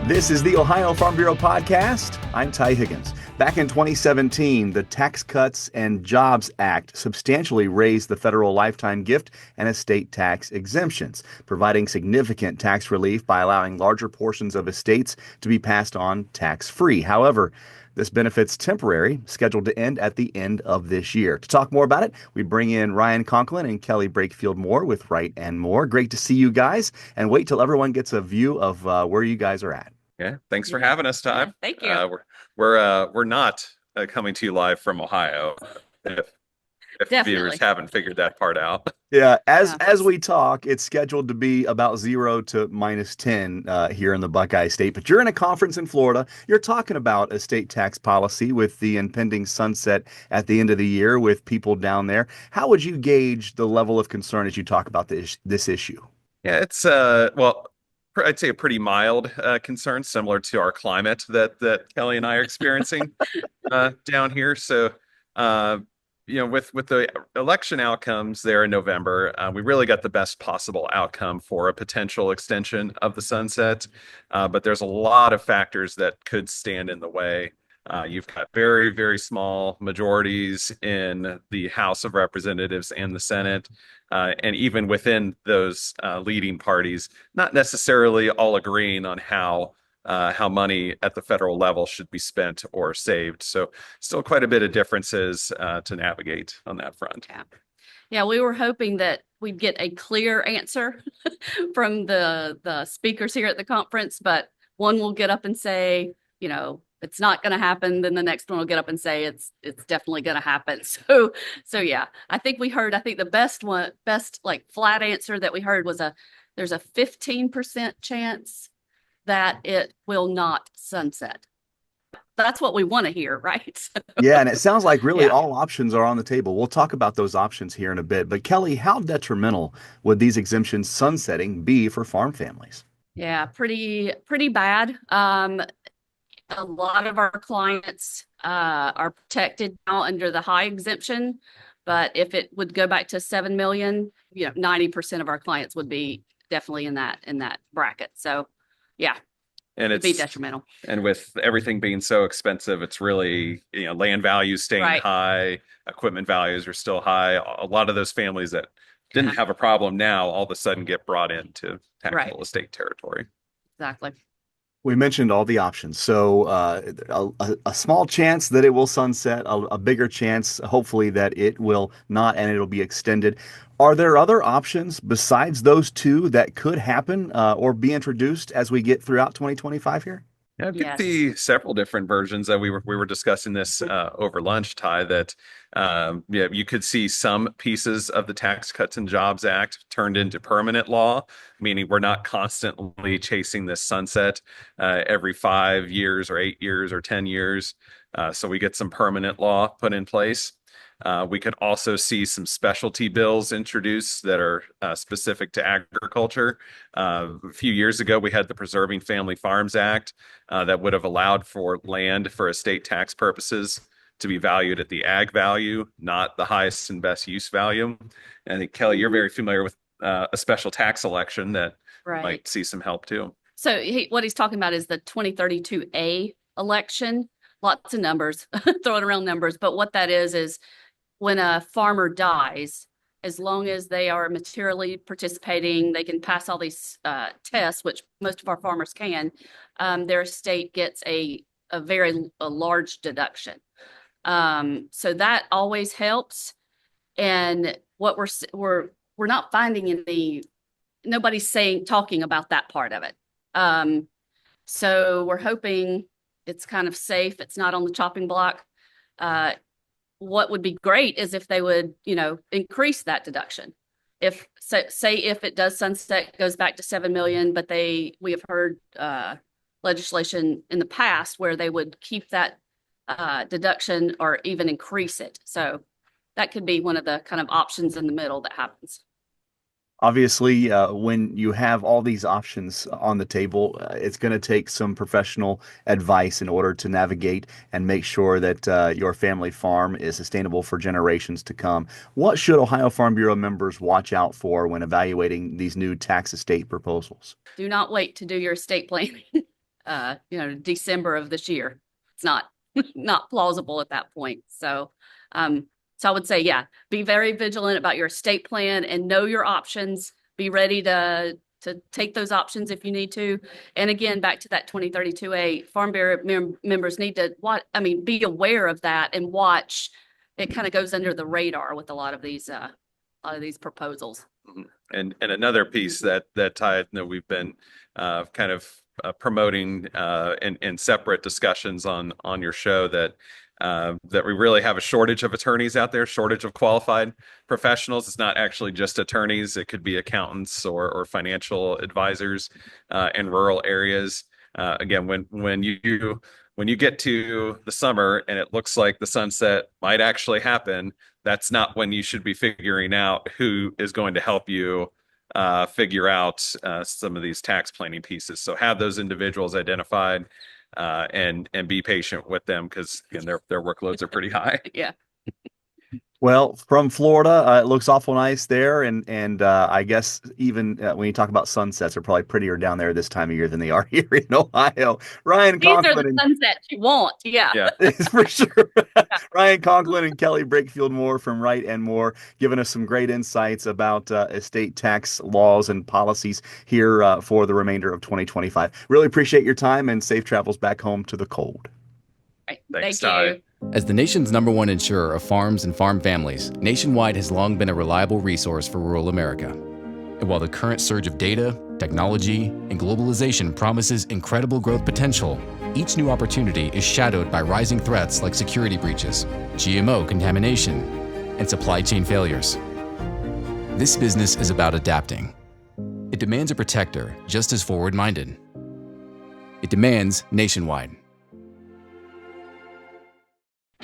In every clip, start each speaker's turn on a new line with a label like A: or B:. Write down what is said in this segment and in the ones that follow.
A: This is the Ohio Farm Bureau podcast. I'm Ty Higgins. Back in 2017, the Tax Cuts and Jobs Act substantially raised the federal lifetime gift and estate tax exemptions, providing significant tax relief by allowing larger portions of estates to be passed on tax-free. However, this benefit's temporary, scheduled to end at the end of this year. To talk more about it, we bring in Ryan Conklin and Kelly Brakefield Moore with Wright and Moore. Great to see you guys, and wait till everyone gets a view of where you guys are at.
B: Yeah, thanks for having us, Ty.
C: Yeah, thank you.
B: We're not coming to you live from Ohio, if viewers haven't figured that part out.
A: Yeah, as we talk, it's scheduled to be about 0 to -10 here in the Buckeye State. But you're in a conference in Florida. You're talking about estate tax policy with the impending sunset at the end of the year with people down there. How would you gauge the level of concern as you talk about this issue?
B: Yeah, it's I'd say a pretty mild concern, similar to our climate that Kelly and I are experiencing down here. So, with the election outcomes there in November, we really got the best possible outcome for a potential extension of the sunset. But there's a lot of factors that could stand in the way. You've got very, very small majorities in the House of Representatives and the Senate. And even within those leading parties, not necessarily all agreeing on how money at the federal level should be spent or saved. So still quite a bit of differences to navigate on that front.
C: Yeah, we were hoping that we'd get a clear answer from the speakers here at the conference, but one will get up and say, it's not going to happen. Then the next one will get up and say it's definitely going to happen. So yeah, I think the best like flat answer that we heard was there's a 15% chance that it will not sunset. That's what we want to hear, right?
A: Yeah, and it sounds like really all options are on the table. We'll talk about those options here in a bit. But Kelly, how detrimental would these exemptions sunsetting be for farm families?
C: Yeah, pretty bad. A lot of our clients are protected now under the high exemption, but if it would go back to 7 million, 90% of our clients would be definitely in that bracket. So, yeah,
B: and
C: it'd be detrimental.
B: And with everything being so expensive, it's really land values staying high, equipment values are still high. A lot of those families that didn't have a problem now all of a sudden get brought into taxable estate territory.
C: Exactly.
A: We mentioned all the options. So a small chance that it will sunset, a bigger chance, hopefully, that it will not and it'll be extended. Are there other options besides those two that could happen or be introduced as we get throughout 2025 here?
B: Yeah, I could see several different versions that we were discussing this over lunch, Ty, that you could see some pieces of the Tax Cuts and Jobs Act turned into permanent law, meaning we're not constantly chasing this sunset every 5 years or 8 years or 10 years. So we get some permanent law put in place. We could also see some specialty bills introduced that are specific to agriculture. A few years ago, we had the Preserving Family Farms Act that would have allowed for land for estate tax purposes to be valued at the ag value, not the highest and best use value. And I think, Kelly, you're very familiar with a special tax election that might see some help too.
C: So what he's talking about is the 2032A election. Lots of numbers, throwing around numbers. But what that is when a farmer dies, as long as they are materially participating, they can pass all these tests, which most of our farmers can, their estate gets a very large deduction. So that always helps. And what we're not finding nobody's talking about that part of it. So we're hoping it's kind of safe. It's not on the chopping block. What would be great is if they would, increase that deduction. If it does sunset, goes back to 7 million, but we have heard legislation in the past where they would keep that deduction or even increase it. So that could be one of the kind of options in the middle that happens.
A: Obviously, when you have all these options on the table, it's going to take some professional advice in order to navigate and make sure that your family farm is sustainable for generations to come. What should Ohio Farm Bureau members watch out for when evaluating these new tax estate proposals?
C: Do not wait to do your estate planning. December of this year. It's not not plausible at that point. So I would say, yeah, be very vigilant about your estate plan and know your options. Be ready to take those options if you need to. And again, back to that 2032A, Farm Bureau members need to be aware of that and watch. It kind of goes under the radar with a lot of these proposals.
B: And another piece that Ty, we've been kind of promoting in separate discussions on your show that we really have a shortage of attorneys out there, shortage of qualified professionals. It's not actually just attorneys. It could be accountants or financial advisors in rural areas. Again, when you get to the summer and it looks like the sunset might actually happen, that's not when you should be figuring out who is going to help you figure out some of these tax planning pieces. So have those individuals identified and be patient with them, because their workloads are pretty high.
C: Yeah.
A: Well, from Florida, it looks awful nice there, and I guess even when you talk about sunsets, they're probably prettier down there this time of year than they are here in Ohio. Ryan
C: These
A: Conklin,
C: are the sunsets you want. Yeah.
A: for sure. Ryan Conklin and Kelly Brakefield-Moore from Wright and Moore giving us some great insights about estate tax laws and policies here for the remainder of 2025. Really appreciate your time, and safe travels back home to the cold.
C: Right.
B: Thanks,
C: Thank you.
B: Ty.
D: As the nation's #1 insurer of farms and farm families, Nationwide has long been a reliable resource for rural America. And while the current surge of data, technology, and globalization promises incredible growth potential, each new opportunity is shadowed by rising threats like security breaches, GMO contamination, and supply chain failures. This business is about adapting. It demands a protector just as forward-minded. It demands Nationwide.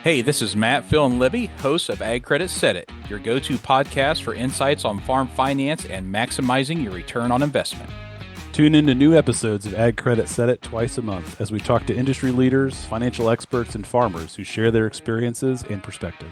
E: Hey, this is Matt, Phil, and Libby, hosts of Ag Credit Set It, your go-to podcast for insights on farm finance and maximizing your return on investment.
F: Tune in to new episodes of Ag Credit Set It twice a month as we talk to industry leaders, financial experts, and farmers who share their experiences and perspective.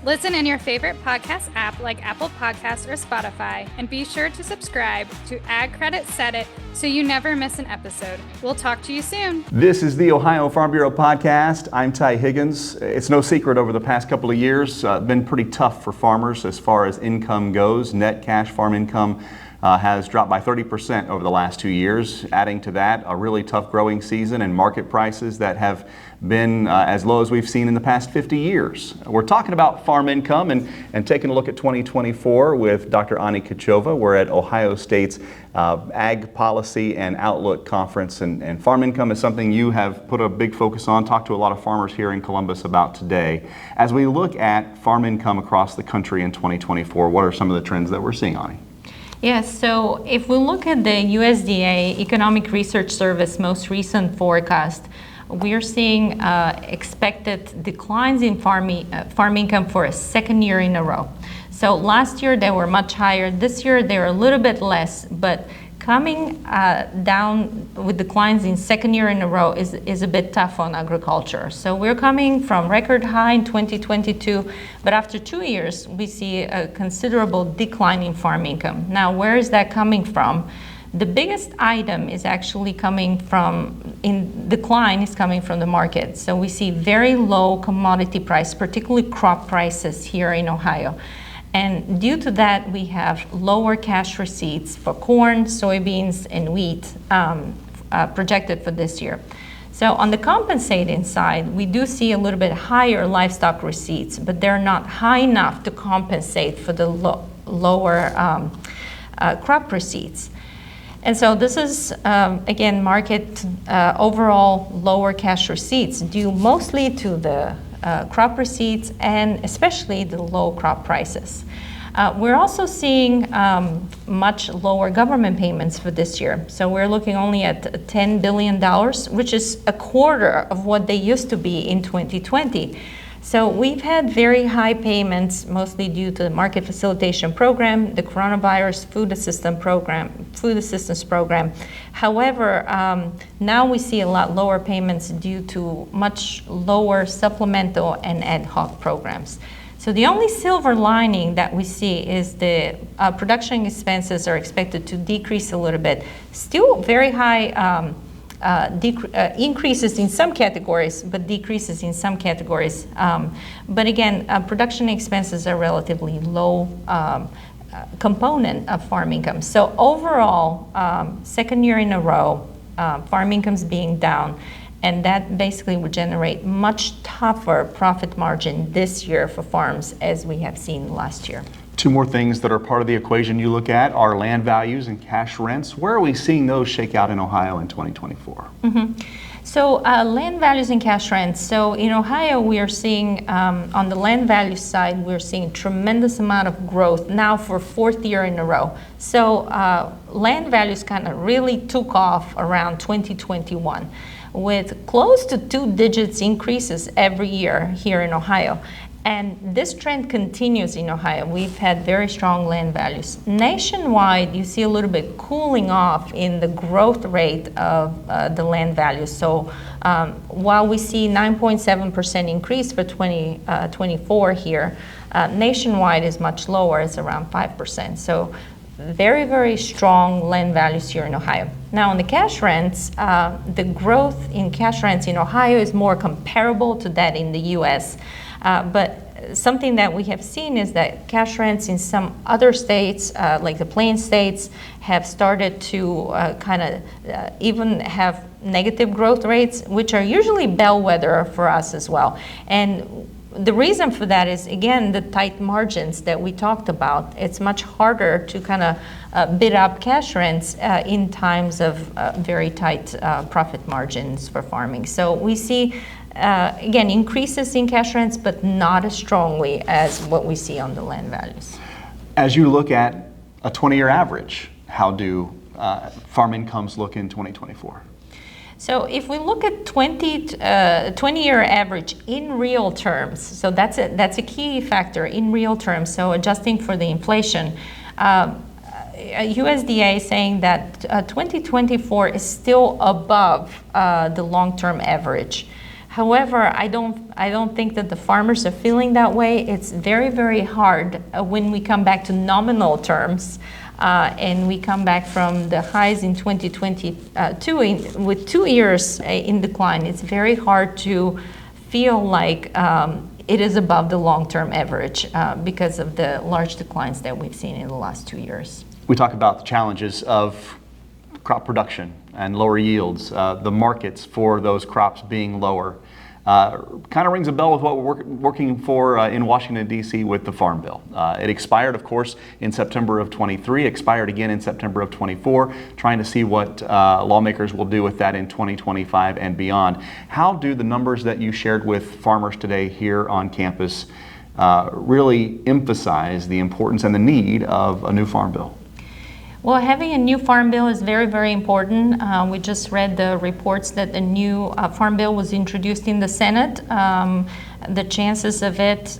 G: Listen in your favorite podcast app like Apple Podcasts or Spotify, and be sure to subscribe to Ag Credit Set It so you never miss an episode. We'll talk to you soon.
A: This is the Ohio Farm Bureau podcast. I'm Ty Higgins. It's no secret over the past couple of years, been pretty tough for farmers as far as income goes. Net cash farm income has dropped by 30% over the last 2 years. Adding to that, a really tough growing season and market prices that have been as low as we've seen in the past 50 years. We're talking about farm income and taking a look at 2024 with Dr. Ani Kachova. We're at Ohio State's Ag Policy and Outlook Conference, and farm income is something you have put a big focus on, talked to a lot of farmers here in Columbus about today. As we look at farm income across the country in 2024, what are some of the trends that we're seeing, Ani?
H: Yes, so if we look at the USDA Economic Research Service most recent forecast, we're seeing expected declines in farm income for a second year in a row. So last year they were much higher. This year they're a little bit less, but coming down with declines in second year in a row is a bit tough on agriculture. So we're coming from record high in 2022, but after 2 years we see a considerable decline in farm income. Now, where is that coming from? The biggest item is actually coming from the market. So we see very low commodity price, particularly crop prices here in Ohio. And due to that, we have lower cash receipts for corn, soybeans, and wheat projected for this year. So on the compensating side, we do see a little bit higher livestock receipts, but they're not high enough to compensate for the lower crop receipts. And so this is, again, market overall lower cash receipts due mostly to the crop receipts and especially the low crop prices. We're also seeing much lower government payments for this year. So we're looking only at $10 billion, which is a quarter of what they used to be in 2020. So we've had very high payments, mostly due to the market facilitation program, the coronavirus food assistance program. However, now we see a lot lower payments due to much lower supplemental and ad hoc programs. So the only silver lining that we see is the production expenses are expected to decrease a little bit. Still very high increases in some categories, but decreases in some categories. But again, production expenses are relatively low component of farm income. So overall, second year in a row, farm income's being down, and that basically would generate much tougher profit margin this year for farms as we have seen last year.
A: Two more things that are part of the equation you look at are land values and cash rents. Where are we seeing those shake out in Ohio in 2024?
H: So land values and cash rents. So in Ohio, we are seeing, on the land value side, we're seeing tremendous amount of growth now for fourth year in a row. So land values kind of really took off around 2021 with close to 2 digits increases every year here in Ohio. And this trend continues in Ohio. We've had very strong land values. Nationwide, you see a little bit cooling off in the growth rate of the land values. So while we see 9.7% increase for 2024 here, nationwide is much lower. It's around 5%. So very, very strong land values here in Ohio. Now on the cash rents, the growth in cash rents in Ohio is more comparable to that in the U.S. But something that we have seen is that cash rents in some other states, like the Plains states, have started to even have negative growth rates, which are usually bellwether for us as well. And the reason for that is, again, the tight margins that we talked about. It's much harder to kind of bid up cash rents in times of very tight profit margins for farming. So we see again, increases in cash rents, but not as strongly as what we see on the land values.
A: As you look at a 20-year average, how do farm incomes look in 2024?
H: So if we look at 20-year average in real terms, so that's a key factor in real terms, so adjusting for the inflation, USDA is saying that 2024 is still above the long-term average. However, I don't think that the farmers are feeling that way. It's very, very hard when we come back to nominal terms and we come back from the highs in 2022 with 2 years in decline. It's very hard to feel like it is above the long-term average because of the large declines that we've seen in the last 2 years.
A: We talk about the challenges of crop production and lower yields, the markets for those crops being lower. Kind of rings a bell with what we're working for in Washington, D.C. with the Farm Bill. It expired, of course, in September of 23, expired again in September of 24, trying to see what lawmakers will do with that in 2025 and beyond. How do the numbers that you shared with farmers today here on campus really emphasize the importance and the need of a new Farm Bill?
H: Well, having a new Farm Bill is very, very important. We just read the reports that the new Farm Bill was introduced in the Senate. The chances of it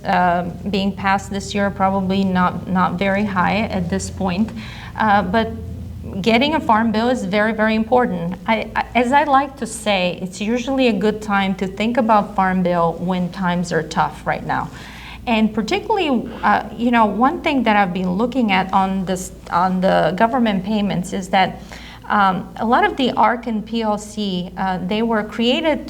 H: being passed this year are probably not very high at this point. But getting a Farm Bill is very, very important. As I like to say, it's usually a good time to think about Farm Bill when times are tough right now. And particularly, one thing that I've been looking at on the government payments is that a lot of the ARC and PLC, they were created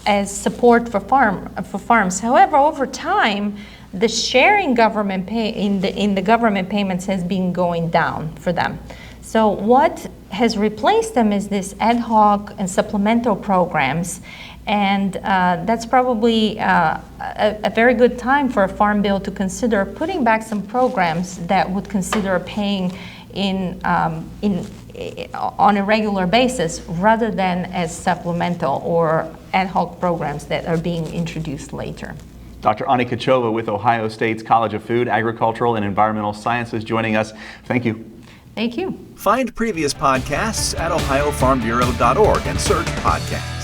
H: as support for farms. However, over time, the share in government in the government payments has been going down for them. So what has replaced them is this ad hoc and supplemental programs. And that's probably a very good time for a Farm Bill to consider putting back some programs that would consider paying on a regular basis rather than as supplemental or ad hoc programs that are being introduced later.
A: Dr. Ani Kochova with Ohio State's College of Food, Agricultural, and Environmental Sciences joining us. Thank you.
H: Thank you.
A: Find previous podcasts at ohiofarmbureau.org and search podcast.